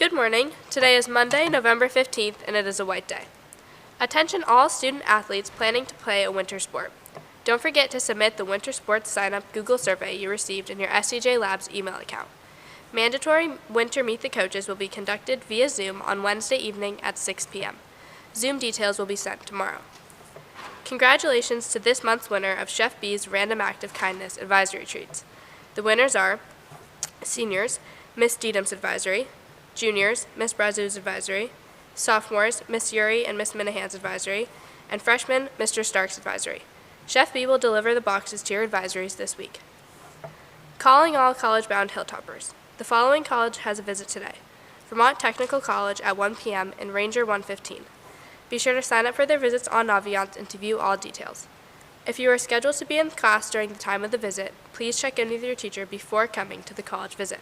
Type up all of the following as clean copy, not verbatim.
Good morning. Today is Monday, November 15th, and it is a white day. Attention all student athletes planning to play a winter sport. Don't forget to submit the winter sports sign-up Google survey you received in your SCJ Labs email account. Mandatory winter Meet the Coaches will be conducted via Zoom on Wednesday evening at 6 p.m. Zoom details will be sent tomorrow. Congratulations to this month's winner of Chef B's Random Act of Kindness Advisory Treats. The winners are seniors, Miss Deedham's Advisory; juniors, Miss Brazu's Advisory; sophomores, Miss Yuri and Miss Minahan's Advisory; and freshmen, Mr. Stark's Advisory. Chef B will deliver the boxes to your advisories this week. Calling all college-bound Hilltoppers. The following college has a visit today: Vermont Technical College at 1 p.m. and Ranger 115. Be sure to sign up for their visits on Naviance and to view all details. If you are scheduled to be in class during the time of the visit, please check in with your teacher before coming to the college visit.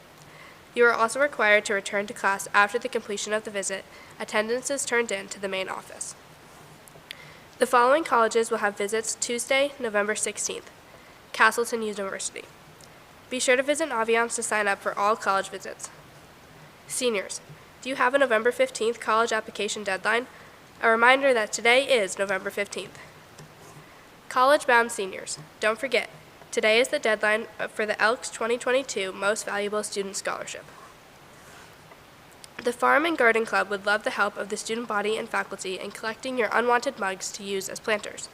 You are also required to return to class after the completion of the visit. Attendance is turned in to the main office. The following colleges will have visits Tuesday, November 16th. Castleton University. Be sure to visit Naviance to sign up for all college visits. Seniors, do you have a November 15th college application deadline? A reminder that today is November 15th. College-bound seniors, don't forget, today is the deadline for the Elks 2022 Most Valuable Student Scholarship. The Farm and Garden Club would love the help of the student body and faculty in collecting your unwanted mugs to use as planters.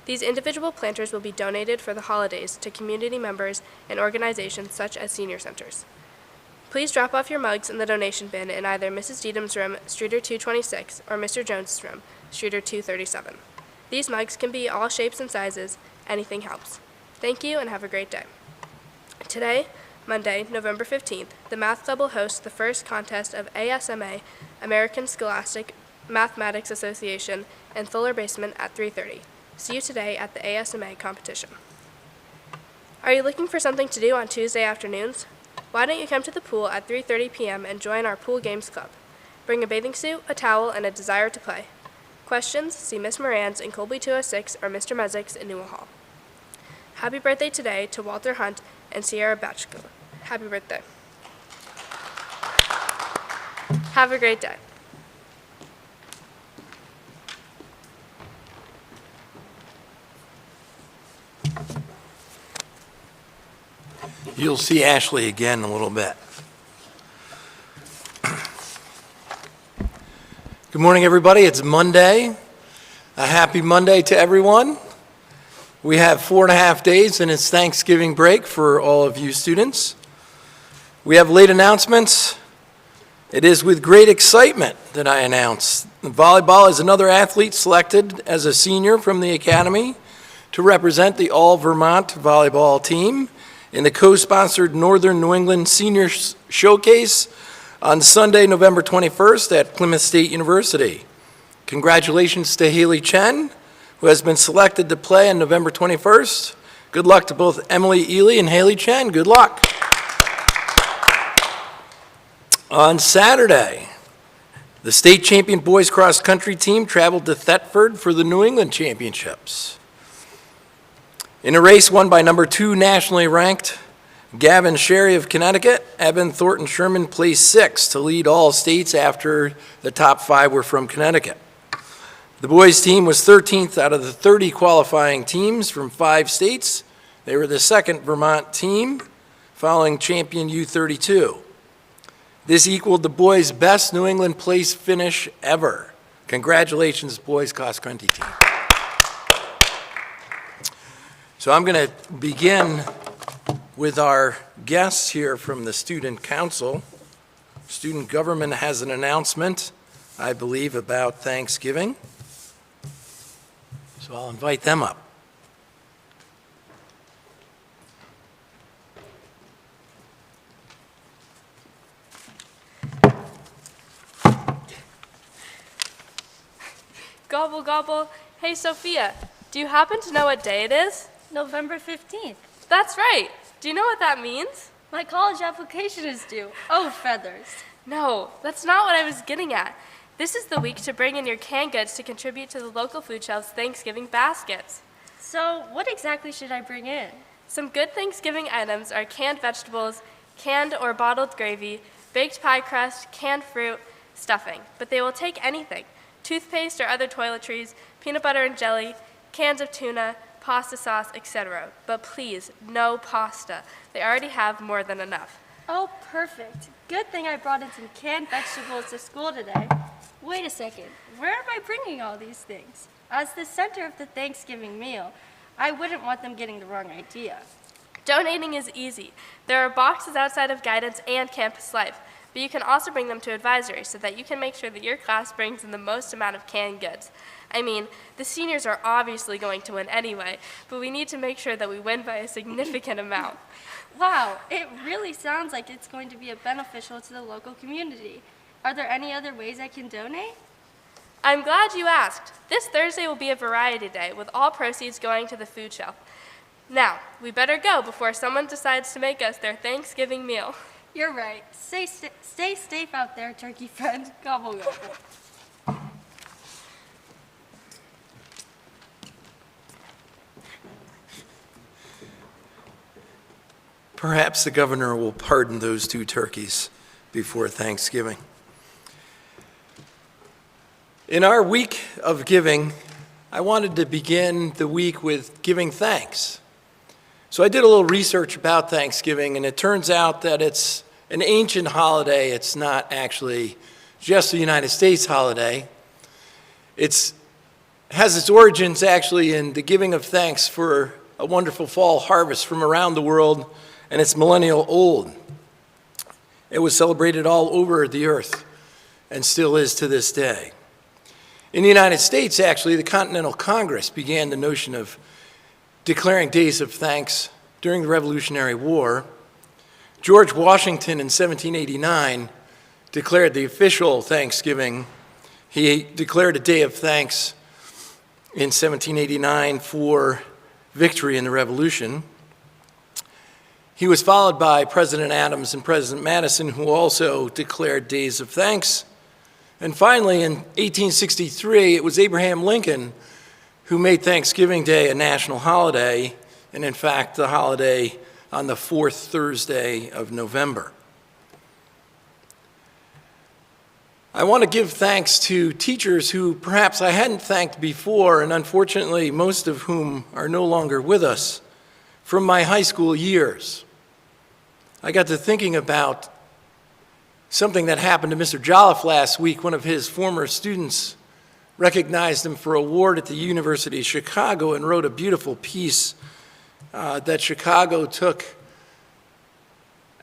These individual planters will be donated for the holidays to community members and organizations such as senior centers. Please drop off your mugs in the donation bin in either Mrs. Deedham's room, Streeter 226, or Mr. Jones's room, Streeter 237. These mugs can be all shapes and sizes. Anything helps. Thank you and have a great day. Today, Monday, November 15th, the Math Club will host the first contest of ASMA, American Scholastic Mathematics Association, in Fuller Basement at 3:30. See you today at the ASMA competition. Are you looking for something to do on Tuesday afternoons? Why don't you come to the pool at 3:30 p.m. and join our Pool Games Club? Bring a bathing suit, a towel, and a desire to play. Questions? See Miss Moran's in Colby 206 or Mr. Mezek's in Newell Hall. Happy birthday today to Walter Hunt and Sierra Batchko. Happy birthday. Have a great day. You'll see Ashley again in a little bit. Good morning, everybody. It's Monday. A happy Monday to everyone. We have 4.5 days, and it's Thanksgiving break for all of you students. We have late announcements. It is with great excitement that I announce volleyball is another athlete selected as a senior from the Academy to represent the All-Vermont volleyball team in the co-sponsored Northern New England Senior Showcase on Sunday, November 21st at Plymouth State University. Congratulations to Haley Chen, who has been selected to play on November 21st. Good luck to both Emily Ely and Haley Chen. Good luck. On Saturday, the state champion boys cross country team traveled to Thetford for the New England Championships. In a race won by number 2 nationally ranked Gavin Sherry of Connecticut, Evan Thornton Sherman placed 6th to lead all states after the top 5 were from Connecticut. The boys' team was 13th out of the 30 qualifying teams from 5 states. They were the second Vermont team, following champion U32. This equaled the boys' best New England place finish ever. Congratulations, boys' cross country team. So I'm going to begin with our guests here from the Student Council. Student government has an announcement, I believe, about Thanksgiving. So I'll invite them up. Gobble, gobble. Hey, Sophia, do you happen to know what day it is? November 15th. That's right. Do you know what that means? My college application is due. Oh, feathers. No, that's not what I was getting at. This is the week to bring in your canned goods to contribute to the local food shelf's Thanksgiving baskets. So, what exactly should I bring in? Some good Thanksgiving items are canned vegetables, canned or bottled gravy, baked pie crust, canned fruit, stuffing, but they will take anything: toothpaste or other toiletries, peanut butter and jelly, cans of tuna, pasta sauce, etc. But please, no pasta. They already have more than enough. Oh, perfect. Good thing I brought in some canned vegetables to school today. Wait a second. Where am I bringing all these things? As the center of the Thanksgiving meal, I wouldn't want them getting the wrong idea. Donating is easy. There are boxes outside of guidance and campus life, but you can also bring them to advisory so that you can make sure that your class brings in the most amount of canned goods. I mean, the seniors are obviously going to win anyway, but we need to make sure that we win by a significant amount. Wow, it really sounds like it's going to be beneficial to the local community. Are there any other ways I can donate? I'm glad you asked. This Thursday will be a variety day with all proceeds going to the food shelf. Now, we better go before someone decides to make us their Thanksgiving meal. You're right. Stay safe out there, turkey friend. Gobble, gobble. Perhaps the governor will pardon those 2 turkeys before Thanksgiving. In our week of giving, I wanted to begin the week with giving thanks. So I did a little research about Thanksgiving, and it turns out that it's an ancient holiday. It's not actually just a United States holiday. It has its origins actually in the giving of thanks for a wonderful fall harvest from around the world, and it's millennial old. It was celebrated all over the earth and still is to this day. In the United States, actually, the Continental Congress began the notion of declaring days of thanks during the Revolutionary War. George Washington in 1789 declared the official Thanksgiving. He declared a day of thanks in 1789 for victory in the Revolution. He was followed by President Adams and President Madison, who also declared days of thanks. And finally, in 1863, it was Abraham Lincoln who made Thanksgiving Day a national holiday, and in fact, the holiday on the 4th Thursday of November. I want to give thanks to teachers who perhaps I hadn't thanked before, and unfortunately, most of whom are no longer with us, from my high school years. I got to thinking about something that happened to Mr. Jolliffe last week. One of his former students recognized him for an award at the University of Chicago and wrote a beautiful piece that Chicago took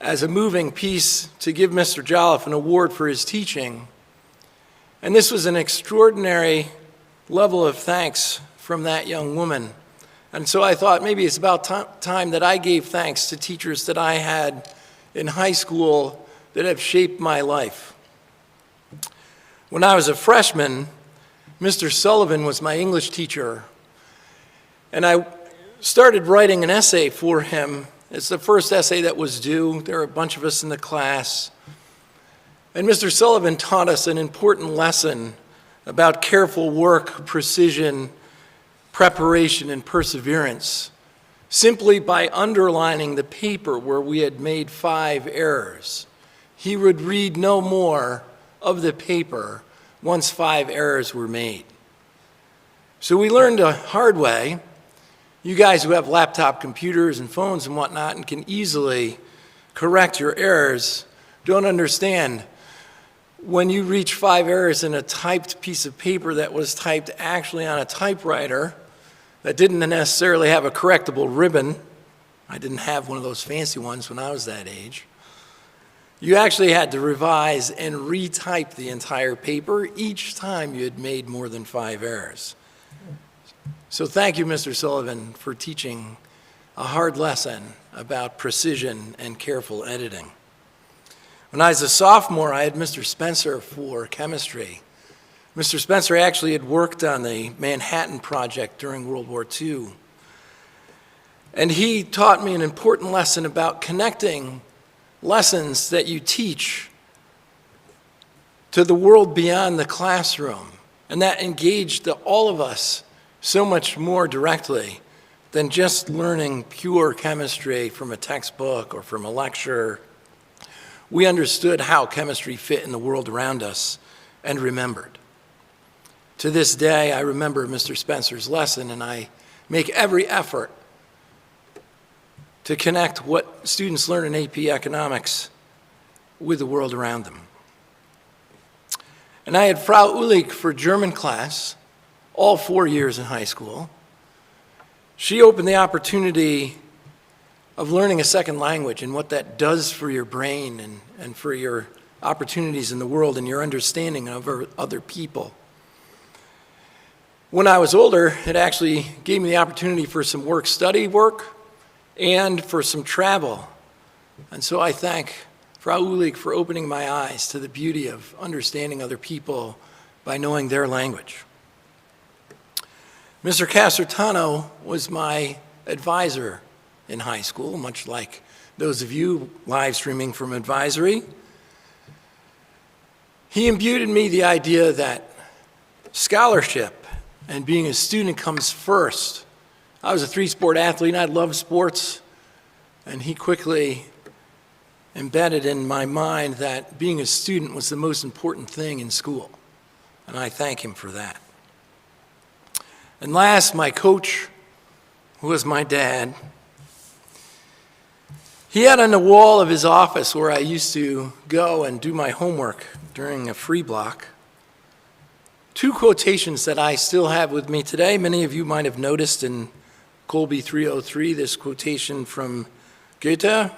as a moving piece to give Mr. Jolliffe an award for his teaching. And this was an extraordinary level of thanks from that young woman. And so I thought maybe it's about time that I gave thanks to teachers that I had in high school that have shaped my life. When I was a freshman, Mr. Sullivan was my English teacher, and I started writing an essay for him. It's the first essay that was due. There were a bunch of us in the class. And Mr. Sullivan taught us an important lesson about careful work, precision, preparation, and perseverance, simply by underlining the paper where we had made 5 errors. He would read no more of the paper once 5 errors were made. So we learned the hard way. You guys who have laptop computers and phones and whatnot and can easily correct your errors don't understand. When you reach 5 errors in a typed piece of paper that was typed actually on a typewriter that didn't necessarily have a correctable ribbon, I didn't have one of those fancy ones when I was that age, you actually had to revise and retype the entire paper each time you had made more than 5 errors. So thank you, Mr. Sullivan, for teaching a hard lesson about precision and careful editing. When I was a sophomore, I had Mr. Spencer for chemistry. Mr. Spencer actually had worked on the Manhattan Project during World War II. And he taught me an important lesson about connecting lessons that you teach to the world beyond the classroom. And that engaged all of us so much more directly than just learning pure chemistry from a textbook or from a lecture. we understood how chemistry fit in the world around us and remembered. To this day, I remember Mr. Spencer's lesson, and I make every effort to connect what students learn in AP Economics with the world around them. And I had Frau Uhlig for German class all 4 years in high school. She opened the opportunity of learning a second language and what that does for your brain and for your opportunities in the world and your understanding of other people. When I was older, it actually gave me the opportunity for some work-study work and for some travel. And so I thank Frau Uhlig for opening my eyes to the beauty of understanding other people by knowing their language. Mr. Casertano was my advisor in high school, much like those of you live streaming from advisory. He imbued in me the idea that scholarship and being a student comes first. I was a 3-sport athlete and I loved sports, and he quickly embedded in my mind that being a student was the most important thing in school, and I thank him for that. And last, my coach, who was my dad, he had on the wall of his office where I used to go and do my homework during a free block 2 quotations that I still have with me today. Many of you might have noticed in Colby 303 this quotation from Goethe.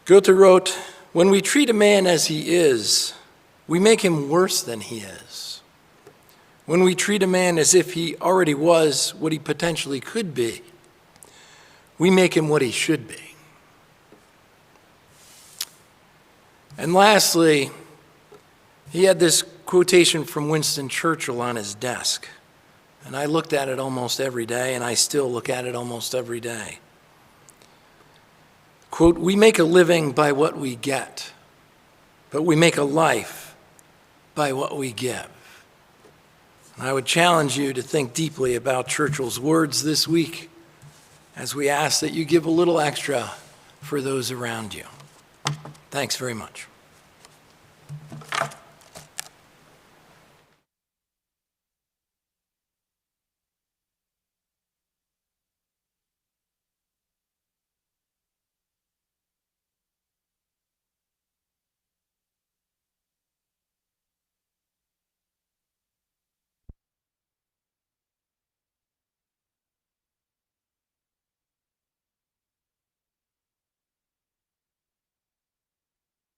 Goethe wrote, "When we treat a man as he is, we make him worse than he is. When we treat a man as if he already was what he potentially could be, we make him what he should be." And lastly, he had this quotation from Winston Churchill on his desk. And I looked at it almost every day, and I still look at it almost every day. Quote, "We make a living by what we get, but we make a life by what we give." And I would challenge you to think deeply about Churchill's words this week as we ask that you give a little extra for those around you. Thanks very much.